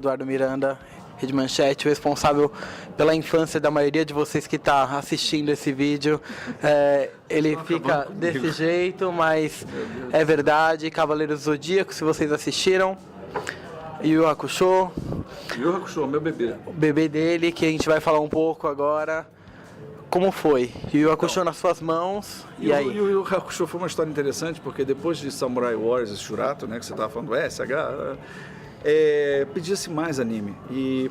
Eduardo Miranda, Rede Manchete, o responsável pela infância da maioria de vocês que está assistindo esse vídeo. Ele fica desse jeito, mas é verdade. Cavaleiros do Zodíaco, se vocês assistiram. Yu Yu Hakusho. Yu Yu Hakusho, meu bebê. O bebê dele, que a gente vai falar um pouco agora. Como foi? Yu Yu Hakusho nas suas mãos, e aí? Yu Yu Hakusho foi uma história interessante, porque depois de Samurai Warriors e Shurato, né, que você estava falando, SH, pedia-se mais anime. E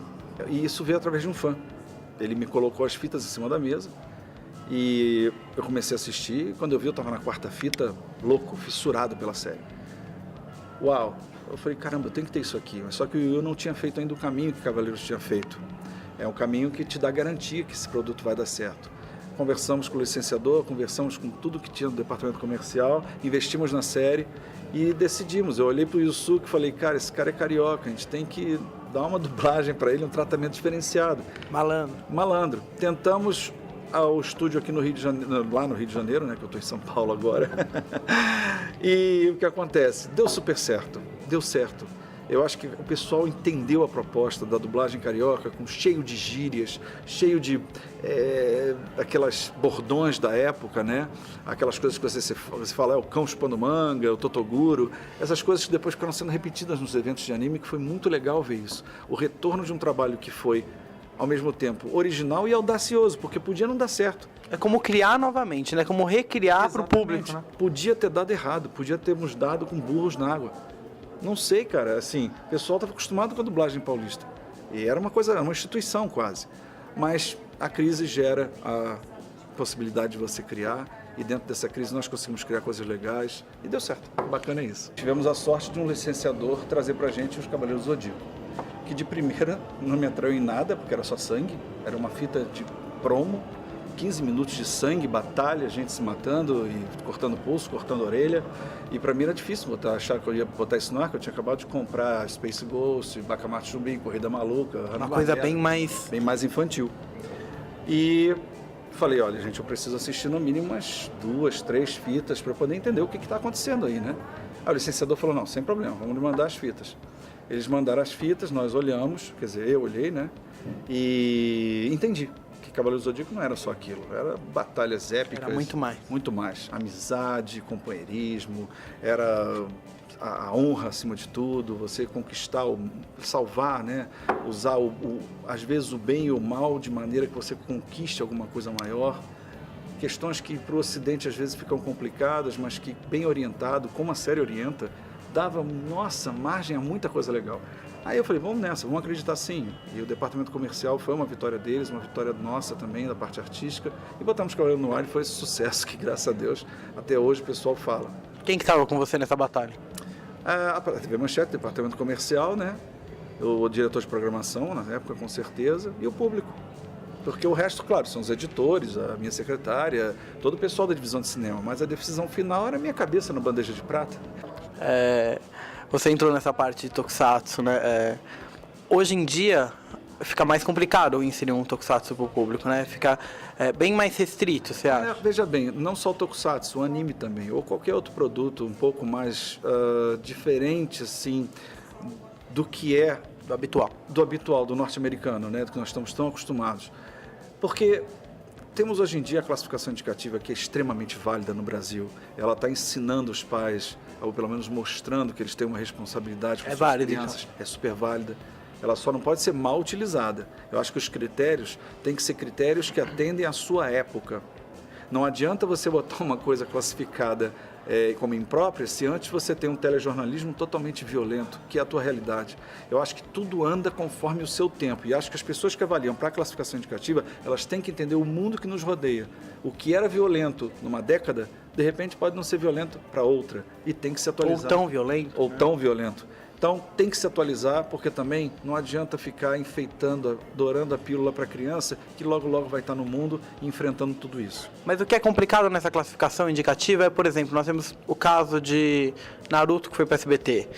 isso veio através de um fã. Ele me colocou as fitas em cima da mesa, e eu comecei a assistir, e quando eu vi, eu estava na quarta fita, louco, fissurado pela série. Uau! Eu falei, caramba, eu tenho que ter isso aqui. Só que o Yu Yu não tinha feito ainda o caminho que Cavaleiros tinha feito. É um caminho que te dá garantia que esse produto vai dar certo. Conversamos com o licenciador, conversamos com tudo que tinha no departamento comercial, investimos na série e decidimos. Eu olhei para o Yusuke e falei, cara, esse cara é carioca, a gente tem que dar uma dublagem para ele, um tratamento diferenciado. Malandro. Tentamos ao estúdio aqui no Rio de Janeiro, lá no Rio de Janeiro, né, que eu estou em São Paulo agora. E o que acontece? Deu super certo, deu certo. Eu acho que o pessoal entendeu a proposta da dublagem carioca, cheio de gírias, cheio de aquelas bordões da época, né? Aquelas coisas que você fala, o cão chupando manga, o totoguro, essas coisas que depois ficaram sendo repetidas nos eventos de anime, que foi muito legal ver isso. O retorno de um trabalho que foi, ao mesmo tempo, original e audacioso, porque podia não dar certo. É como criar novamente, né? Como recriar para o público, né? Podia ter dado errado, podia termos dado com burros na água. Não sei, cara, assim, o pessoal estava acostumado com a dublagem paulista. E era uma instituição quase. Mas a crise gera a possibilidade de você criar, e dentro dessa crise nós conseguimos criar coisas legais, e deu certo. Bacana é isso. Tivemos a sorte de um licenciador trazer pra gente os Cavaleiros do Zodíaco, que de primeira não me atraiu em nada, porque era só sangue, era uma fita de promo, 15 minutos de sangue, batalha, gente se matando e cortando pulso, cortando orelha. E pra mim era difícil achar que eu ia botar isso no ar, que eu tinha acabado de comprar Space Ghost, Bacamarte Chumbim, Corrida Maluca. Uma coisa bem mais infantil. E falei, olha, gente, eu preciso assistir no mínimo umas 2, 3 fitas para poder entender o que está acontecendo aí, né? Aí o licenciador falou, não, sem problema, vamos mandar as fitas. Eles mandaram as fitas, nós olhamos, quer dizer, eu olhei, né? E entendi. Cavaleiros do Zodíaco não era só aquilo, era batalhas épicas. Era muito mais. Muito mais. Amizade, companheirismo, era a honra acima de tudo, você conquistar, salvar, né? Usar, às vezes, o bem e o mal de maneira que você conquiste alguma coisa maior. Questões que para o Ocidente às vezes ficam complicadas, mas que bem orientado, como a série orienta, dava, nossa, margem a muita coisa legal. Aí eu falei, vamos nessa, vamos acreditar sim. E o departamento comercial foi uma vitória deles, uma vitória nossa também, da parte artística. E botamos Cavaleiro no ar e foi esse sucesso que, graças a Deus, até hoje o pessoal fala. Quem que estava com você nessa batalha? A TV Manchete, departamento comercial, né? O diretor de programação, na época, com certeza, e o público. Porque o resto, claro, são os editores, a minha secretária, todo o pessoal da divisão de cinema. Mas a decisão final era a minha cabeça na bandeja de prata. Você entrou nessa parte de Tokusatsu, né? Hoje em dia fica mais complicado inserir um Tokusatsu para o público, né? Fica bem mais restrito, você acha? Veja bem, não só o Tokusatsu, o anime também, ou qualquer outro produto um pouco mais diferente, assim, do que é... Do habitual, do norte-americano, né? Do que nós estamos tão acostumados. Porque temos hoje em dia a classificação indicativa que é extremamente válida no Brasil. Ela está ensinando os pais, ou pelo menos mostrando que eles têm uma responsabilidade com suas crianças. Então. É super válida. Ela só não pode ser mal utilizada. Eu acho que os critérios têm que ser critérios que atendem à sua época. Não adianta você botar uma coisa classificada como imprópria se antes você tem um telejornalismo totalmente violento, que é a tua realidade. Eu acho que tudo anda conforme o seu tempo e acho que as pessoas que avaliam para a classificação indicativa, elas têm que entender o mundo que nos rodeia. O que era violento numa década, de repente pode não ser violento para outra e tem que se atualizar. Ou tão violento. Ou tão violento. Então, tem que se atualizar, porque também não adianta ficar enfeitando, dourando a pílula para a criança, que logo, logo vai estar no mundo enfrentando tudo isso. Mas o que é complicado nessa classificação indicativa é, por exemplo, nós temos o caso de Naruto, que foi para SBT.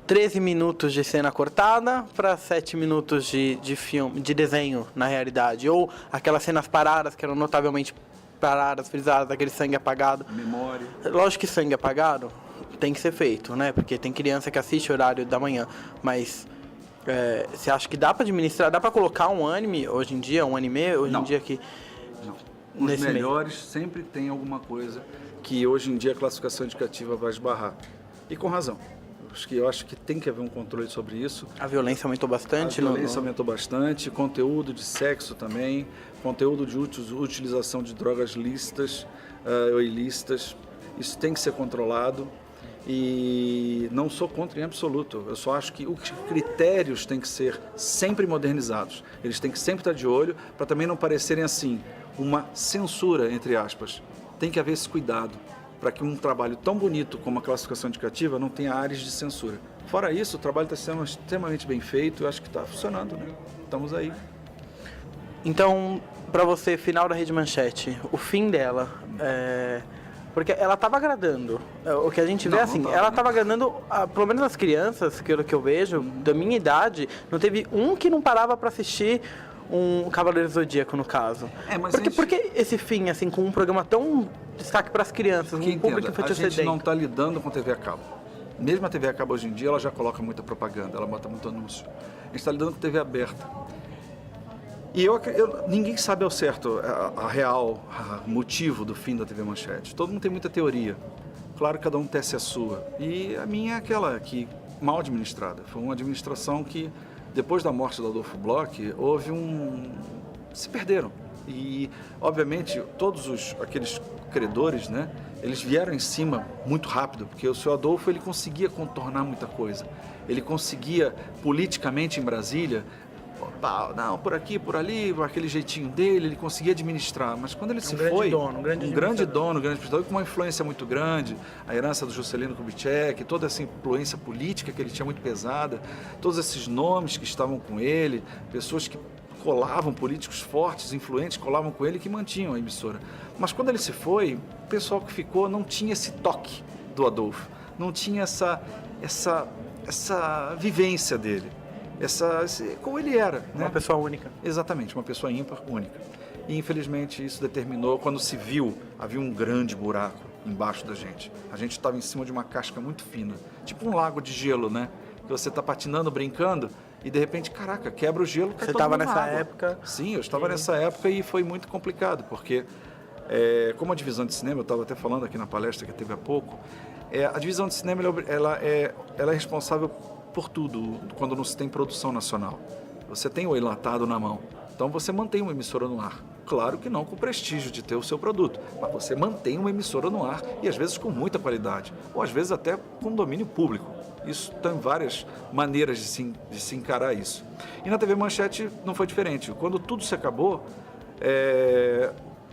13 minutos de cena cortada para 7 minutos de filme, de desenho, na realidade. Ou aquelas cenas paradas, que eram notavelmente paradas, frisadas, aquele sangue apagado. Memória. Lógico que sangue apagado tem que ser feito, né? Porque tem criança que assiste horário da manhã, mas você acha que dá para administrar, dá para colocar um anime hoje em dia, um anime hoje em dia que... Não. Os melhores sempre tem alguma coisa que hoje em dia a classificação indicativa vai esbarrar. E com razão. Eu acho que tem que haver um controle sobre isso. A violência aumentou bastante? A violência aumentou bastante, conteúdo de sexo também, conteúdo de utilização de drogas lícitas ou ilícitas. Isso tem que ser controlado e não sou contra em absoluto. Eu só acho que os critérios têm que ser sempre modernizados. Eles têm que sempre estar de olho para também não parecerem assim, uma censura, entre aspas. Tem que haver esse cuidado para que um trabalho tão bonito como a classificação indicativa não tenha áreas de censura. Fora isso, o trabalho está sendo extremamente bem feito, eu acho que está funcionando, né? Estamos aí. Então, para você, final da Rede Manchete, o fim dela, porque ela estava agradando. O que a gente vê assim, ela estava agradando, pelo menos as crianças, pelo que eu vejo, da minha idade, não teve um que não parava para assistir um Cavaleiro Zodíaco, no caso. Mas por que esse fim, assim, com um programa tão destaque para as crianças, um público infantil sedento? A gente não está lidando com TV a cabo. Mesmo a TV a cabo hoje em dia, ela já coloca muita propaganda, ela bota muito anúncio. A gente está lidando com TV aberta. E ninguém sabe ao certo a real motivo do fim da TV Manchete. Todo mundo tem muita teoria. Claro que cada um tece a sua. E a minha é aquela que mal administrada. Foi uma administração que, depois da morte do Adolfo Bloch, se perderam. E, obviamente, todos aqueles credores, né, eles vieram em cima muito rápido, porque o seu Adolfo ele conseguia contornar muita coisa. Ele conseguia, politicamente em Brasília, não, por aqui, por ali, por aquele jeitinho dele, ele conseguia administrar. Mas quando ele se foi, um grande dono, administrador, com uma influência muito grande, a herança do Juscelino Kubitschek, toda essa influência política que ele tinha muito pesada, todos esses nomes que estavam com ele, pessoas que colavam, políticos fortes, influentes, colavam com ele, que mantinham a emissora. Mas quando ele se foi, o pessoal que ficou não tinha esse toque do Adolfo, não tinha essa vivência dele. Como ele era. Uma pessoa única. Exatamente, uma pessoa ímpar, única. E infelizmente isso determinou, quando se viu, havia um grande buraco embaixo da gente. A gente estava em cima de uma casca muito fina, tipo um lago de gelo, né? Que você está patinando, brincando, e de repente, caraca, quebra o gelo, cai Você todo estava mundo na nessa água. época? Sim, eu estava nessa época e foi muito complicado, porque como a divisão de cinema, eu estava até falando aqui na palestra que teve há pouco, a divisão de cinema ela é responsável por tudo quando não se tem produção nacional. Você tem o enlatado na mão, então você mantém uma emissora no ar. Claro que não com o prestígio de ter o seu produto, mas você mantém uma emissora no ar e às vezes com muita qualidade, ou às vezes até com domínio público. Isso tem várias maneiras de se encarar isso. E na TV Manchete não foi diferente. Quando tudo se acabou,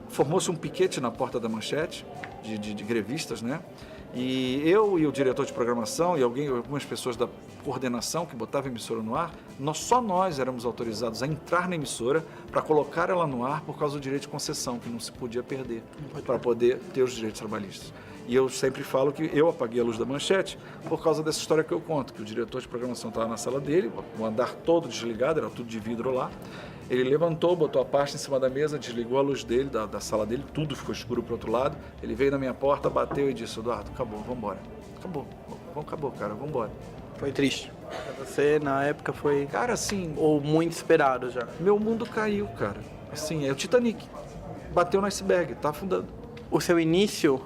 formou-se um piquete na porta da Manchete, de grevistas, né? E eu e o diretor de programação e algumas pessoas da coordenação que botava a emissora no ar, só nós éramos autorizados a entrar na emissora para colocar ela no ar por causa do direito de concessão, que não se podia perder, para poder ter os direitos trabalhistas. E eu sempre falo que eu apaguei a luz da Manchete por causa dessa história que eu conto, que o diretor de programação estava na sala dele, o andar todo desligado, era tudo de vidro lá. Ele levantou, botou a pasta em cima da mesa, desligou a luz dele, da sala dele, tudo ficou escuro para o outro lado. Ele veio na minha porta, bateu e disse: Eduardo, acabou, vamos embora. Acabou, cara, vamos embora. Foi triste. Pra você, na época, foi... Cara, assim... Ou muito esperado já. Meu mundo caiu, cara. Assim, é o Titanic. Bateu no iceberg, tá afundando. O seu início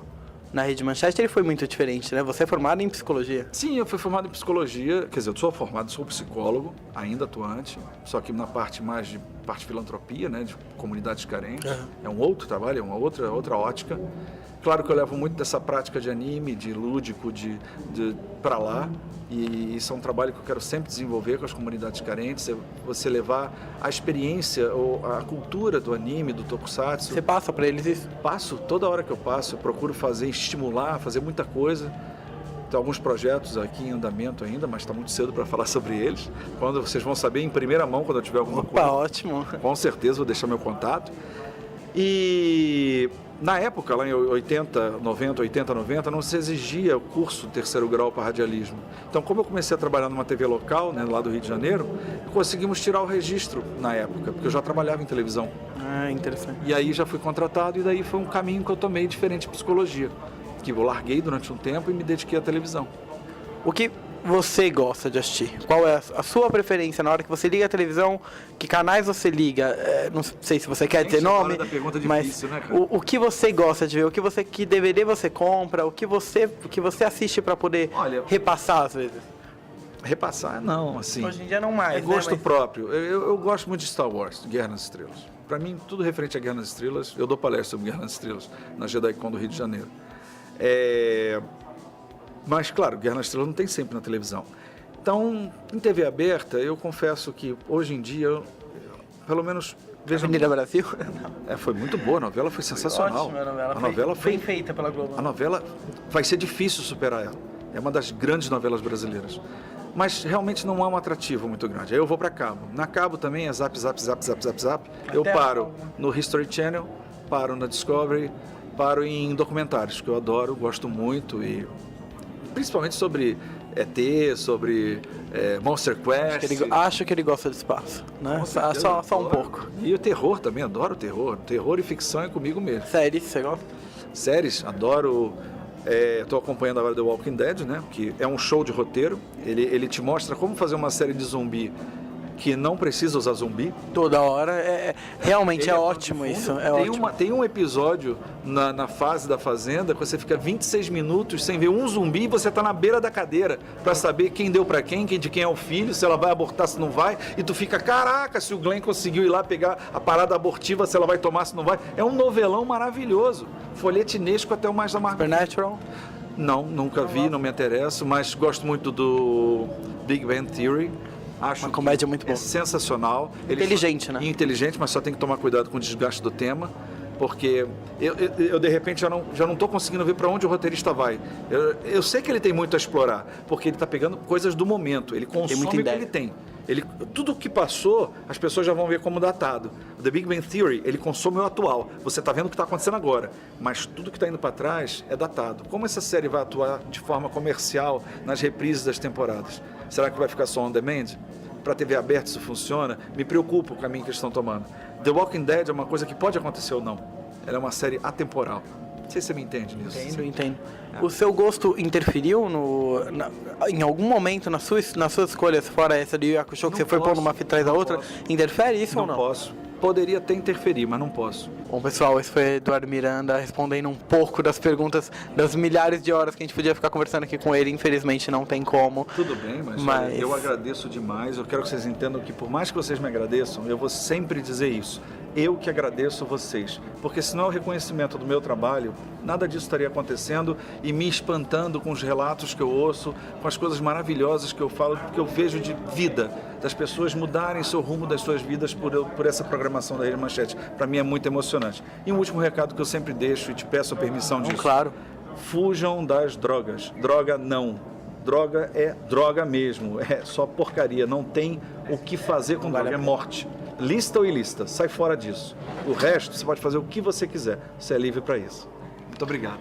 na Rede Manchete, ele foi muito diferente, né? Você é formado em psicologia. Sim, eu fui formado em psicologia, quer dizer, eu sou psicólogo, ainda atuante, só que na parte mais de filantropia, né, de comunidades carentes. Uhum. É um outro trabalho, é uma outra ótica. Claro que eu levo muito dessa prática de anime, de lúdico, de para lá, e isso é um trabalho que eu quero sempre desenvolver com as comunidades carentes, é você levar a experiência ou a cultura do anime, do tokusatsu. Você passa para eles isso? Passo, toda hora que eu passo, eu procuro estimular, fazer muita coisa. Tem alguns projetos aqui em andamento ainda, mas está muito cedo para falar sobre eles. Quando vocês vão saber em primeira mão quando eu tiver alguma coisa. Ótimo. Com certeza vou deixar meu contato. E na época, lá em 80, 90, não se exigia o curso de terceiro grau para radialismo. Então, como eu comecei a trabalhar numa TV local, né, lá do Rio de Janeiro, conseguimos tirar o registro na época, porque eu já trabalhava em televisão. Ah, interessante. E aí já fui contratado e daí foi um caminho que eu tomei diferente de psicologia. que eu larguei durante um tempo e me dediquei à televisão. O que você gosta de assistir? Qual é a sua preferência na hora que você liga a televisão? Que canais você liga? Não sei se você quer dizer nome, da pergunta mas difícil, né, cara? o que você gosta de ver? Que DVD você compra? O que você assiste para poder repassar às vezes? Repassar, não, assim. Hoje em dia não mais, é gosto né? próprio. Eu gosto muito de Star Wars, Guerra nas Estrelas. Para mim, tudo referente a Guerra nas Estrelas, eu dou palestra sobre Guerra nas Estrelas na JediCon do Rio de Janeiro. Mas, claro, Guerra nas Estrelas não tem sempre na televisão. Então, em TV aberta, eu confesso que hoje em dia, pelo menos... Avenida Brasil? Foi muito boa, a novela foi sensacional. Ótima a novela. A novela foi bem feita pela Globo. A novela vai ser difícil superar ela. É uma das grandes novelas brasileiras. Mas realmente não há um atrativo muito grande. Aí eu vou para cabo. Na cabo também é zap. Eu paro no History Channel, paro na Discovery, paro em documentários, que eu adoro, gosto muito, e principalmente sobre ET, sobre Monster Quest. Acho que ele gosta de espaço, né? Só um pouco. E o terror também, adoro terror. Terror e ficção é comigo mesmo. Séries, você gosta? Séries, adoro. Estou acompanhando agora The Walking Dead, né? Que é um show de roteiro. Ele te mostra como fazer uma série de zumbi que não precisa usar zumbi. Toda hora. Realmente é ótimo isso. Tem um episódio na fase da fazenda que você fica 26 minutos sem ver um zumbi e você está na beira da cadeira para saber quem deu para quem, de quem é o filho, se ela vai abortar, se não vai. E tu fica, caraca, se o Glenn conseguiu ir lá pegar a parada abortiva, se ela vai tomar, se não vai. É um novelão maravilhoso. Folhetinesco até o mais amargo. Supernatural? Não, nunca vi, não me interesso, mas gosto muito do Big Bang Theory. Acho uma comédia muito boa. É sensacional. Inteligente, né? Inteligente, mas só tem que tomar cuidado com o desgaste do tema, porque eu de repente já não estou conseguindo ver para onde o roteirista vai. Eu sei que ele tem muito a explorar, porque ele está pegando coisas do momento, ele consome o que ele tem. Tudo que passou, as pessoas já vão ver como datado. O The Big Bang Theory, ele consome o atual. Você está vendo o que está acontecendo agora, mas tudo que está indo para trás é datado. Como essa série vai atuar de forma comercial nas reprises das temporadas? Será que vai ficar só on demand? Para TV aberta isso funciona? Me preocupa o caminho que eles estão tomando. The Walking Dead é uma coisa que pode acontecer ou não. Ela é uma série atemporal. Não sei se você me entende nisso. Entendo. O seu gosto interferiu em algum momento nas suas escolhas, fora essa de Yu Hakusho, que você foi pôr numa fita atrás da outra? Interfere isso ou não? Não posso. Poderia até interferir, mas não posso. Bom, pessoal, esse foi Eduardo Miranda respondendo um pouco das perguntas, das milhares de horas que a gente podia ficar conversando aqui com ele. Infelizmente não tem como. Tudo bem, mas eu agradeço demais. Eu quero que vocês entendam que por mais que vocês me agradeçam, eu vou sempre dizer isso. Eu que agradeço vocês, porque senão o reconhecimento do meu trabalho, nada disso estaria acontecendo e me espantando com os relatos que eu ouço, com as coisas maravilhosas que eu falo, que eu vejo de vida, das pessoas mudarem seu rumo das suas vidas por essa programação da Rede Manchete. Para mim é muito emocionante. E um último recado que eu sempre deixo e te peço a permissão disso. Claro. Fujam das drogas. Droga não. Droga é droga mesmo, é só porcaria, não tem o que fazer com droga, é morte. Lista ou ilícita, sai fora disso. O resto, você pode fazer o que você quiser, você é livre para isso. Muito obrigado.